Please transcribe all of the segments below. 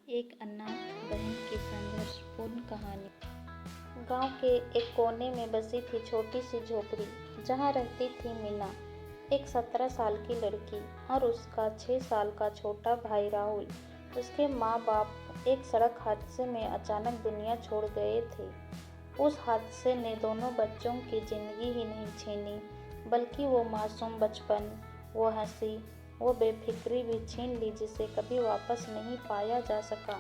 एक अनाथ बहन की संघर्षपूर्ण कहानी। गांव के एक कोने में बसी थी छोटी सी झोपड़ी, जहां रहती थी मीना, एक 17 साल की लड़की, और उसका 6 साल का छोटा भाई राहुल। उसके माँ बाप एक सड़क हादसे में अचानक दुनिया छोड़ गए थे। उस हादसे ने दोनों बच्चों की जिंदगी ही नहीं छीनी, बल्कि वो मासूम बचपन, वो हंसी, वो बेफिक्री भी छीन ली जिसे कभी वापस नहीं पाया जा सका।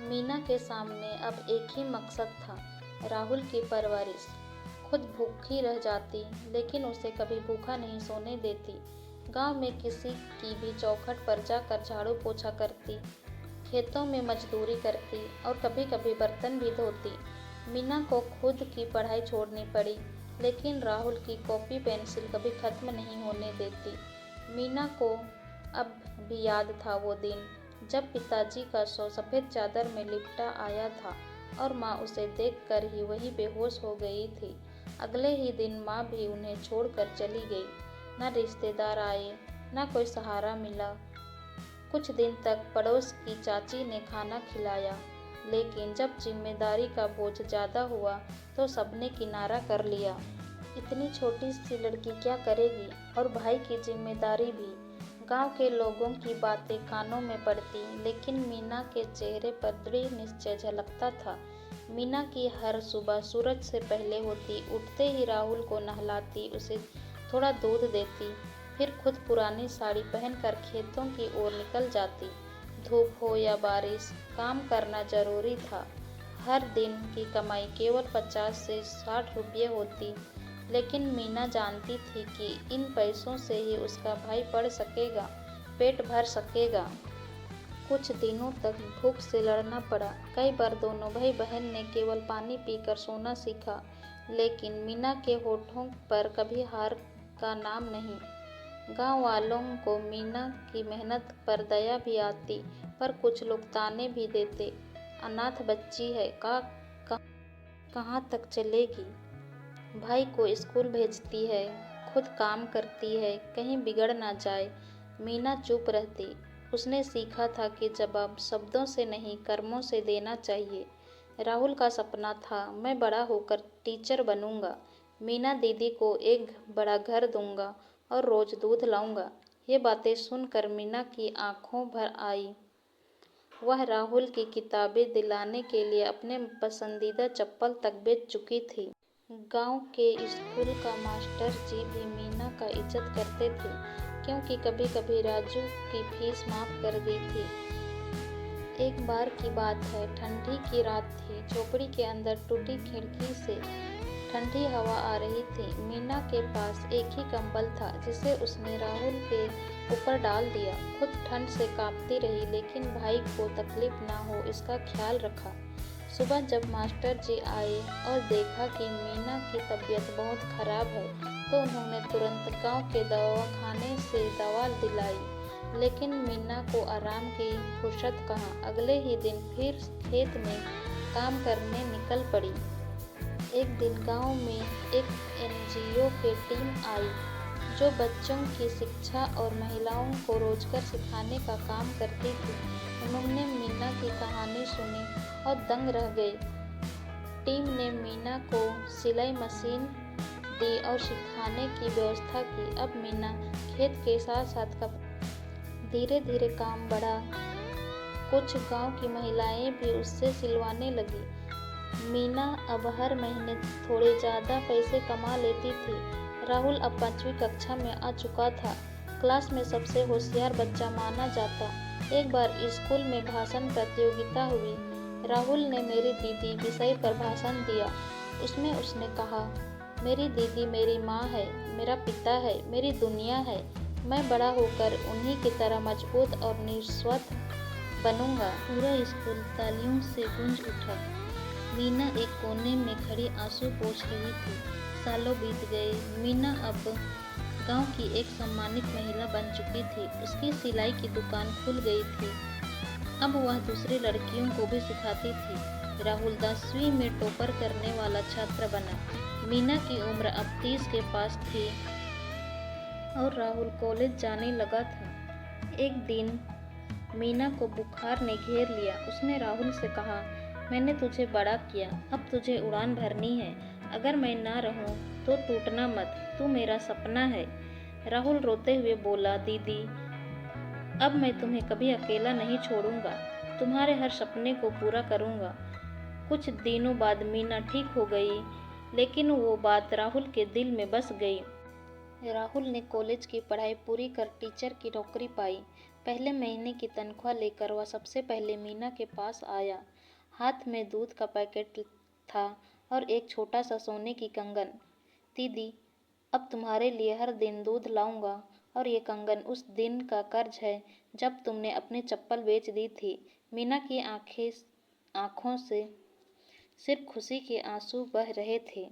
मीना के सामने अब एक ही मकसद था, राहुल की परवरिश। खुद भूखी रह जाती, लेकिन उसे कभी भूखा नहीं सोने देती। गांव में किसी की भी चौखट पर जाकर झाड़ू पोछा करती, खेतों में मजदूरी करती और कभी कभी बर्तन भी धोती। मीना को खुद की पढ़ाई छोड़नी पड़ी, लेकिन राहुल की कॉपी पेंसिल कभी खत्म नहीं होने देती। मीना को अब भी याद था वो दिन, जब पिताजी का शव सफ़ेद चादर में लिपटा आया था और माँ उसे देखकर ही वही बेहोश हो गई थी। अगले ही दिन माँ भी उन्हें छोड़कर चली गई। न रिश्तेदार आए, न कोई सहारा मिला। कुछ दिन तक पड़ोस की चाची ने खाना खिलाया, लेकिन जब जिम्मेदारी का बोझ ज़्यादा हुआ तो सबने किनारा कर लिया। इतनी छोटी सी लड़की क्या करेगी, और भाई की जिम्मेदारी भी। गांव के लोगों की बातें कानों में पड़ती, लेकिन मीना के चेहरे पर दृढ़ निश्चय झलकता था। मीना की हर सुबह सूरज से पहले होती, उठते ही राहुल को नहलाती, उसे थोड़ा दूध देती, फिर खुद पुरानी साड़ी पहनकर खेतों की ओर निकल जाती। धूप हो या बारिश, काम करना जरूरी था। हर दिन की कमाई केवल 50 से 60 रुपये होती, लेकिन मीना जानती थी कि इन पैसों से ही उसका भाई पढ़ सकेगा, पेट भर सकेगा। कुछ दिनों तक भूख से लड़ना पड़ा। कई बार दोनों भाई बहन ने केवल पानी पीकर सोना सीखा, लेकिन मीना के होठों पर कभी हार का नाम नहीं। गांव वालों को मीना की मेहनत पर दया भी आती, पर कुछ लोग ताने भी देते। अनाथ बच्ची है, कहाँ तक चलेगी। भाई को स्कूल भेजती है, खुद काम करती है, कहीं बिगड़ ना जाए। मीना चुप रहती। उसने सीखा था कि जवाब शब्दों से नहीं, कर्मों से देना चाहिए। राहुल का सपना था, मैं बड़ा होकर टीचर बनूंगा, मीना दीदी को एक बड़ा घर दूंगा और रोज दूध लाऊंगा। ये बातें सुनकर मीना की आंखों भर आई। वह राहुल की किताबें दिलाने के लिए अपने पसंदीदा चप्पल तक बेच चुकी थी। गांव के स्कूल का मास्टर जी भी मीना का इज्जत करते थे, क्योंकि कभी कभी राजू की फीस माफ कर दी थी। एक बार की बात है, ठंडी की रात थी। झोपड़ी के अंदर टूटी खिड़की से ठंडी हवा आ रही थी। मीना के पास एक ही कंबल था, जिसे उसने राहुल के ऊपर डाल दिया। खुद ठंड से कांपती रही, लेकिन भाई को तकलीफ ना हो इसका ख्याल रखा। सुबह जब मास्टर जी आए और देखा कि मीना की तबीयत बहुत खराब है, तो उन्होंने तुरंत गांव के दवाखाने से दवा दिलाई। लेकिन मीना को आराम की फुर्सत कहाँ। अगले ही दिन फिर खेत में काम करने निकल पड़ी। एक दिन गांव में एक एनजीओ की टीम आई, जो बच्चों की शिक्षा और महिलाओं को रोजगार सिखाने का काम करती थी। उन्होंने मीना की कहानी सुनी और दंग रह गए। टीम ने मीना को सिलाई मशीन दी और सिखाने की व्यवस्था की। अब मीना खेत के साथ साथ धीरे धीरे काम बढ़ा। कुछ गांव की महिलाएं भी उससे सिलवाने लगी। मीना अब हर महीने थोड़े ज़्यादा पैसे कमा लेती थी। राहुल अब 5वीं कक्षा में आ चुका था, क्लास में सबसे होशियार बच्चा माना जाता। एक बार स्कूल में भाषण प्रतियोगिता हुई। राहुल ने मेरी दीदी विषय पर भाषण दिया। उसमें उसने कहा, मेरी दीदी मेरी माँ है, मेरा पिता है, मेरी दुनिया है। मैं बड़ा होकर उन्हीं की तरह मजबूत और निस्वार्थ बनूंगा। पूरा स्कूल तालियों से गूंज उठा। मीना एक कोने में खड़ी आंसू पोंछ रही थी। सालों बीत गए। मीना अब गांव की एक सम्मानित महिला बन चुकी थी। उसकी सिलाई की दुकान खुल गई थी। अब वह दूसरी लड़कियों को भी सिखाती थी। राहुल 10वीं में टॉपर करने वाला छात्र बना। मीना की उम्र अब 30 के पास थी और राहुल कॉलेज जाने लगा था। एक दिन मीना को बुखार ने घेर लिया। उसने राहुल से कहा, मैंने तुझे बड़ा किया, अब तुझे उड़ान भरनी है। अगर मैं ना रहूं तो टूटना मत, तू मेरा सपना है। राहुल रोते हुए बोला, दीदी, अब मैं तुम्हें कभी अकेला नहीं छोड़ूंगा, तुम्हारे हर सपने को पूरा करूंगा। कुछ दिनों बाद मीना ठीक हो गई, लेकिन वो बात राहुल के दिल में बस गई। राहुल ने कॉलेज की पढ़ाई पूरी कर टीचर की नौकरी पाई। पहले महीने की तनख्वाह लेकर वह सबसे पहले मीना के पास आया। हाथ में दूध का पैकेट था और एक छोटा सा सोने की कंगन। दीदी, अब तुम्हारे लिए हर दिन दूध लाऊंगा, और ये कंगन उस दिन का कर्ज है जब तुमने अपनी चप्पल बेच दी थी। मीना की आंखों से सिर्फ खुशी के आंसू बह रहे थे।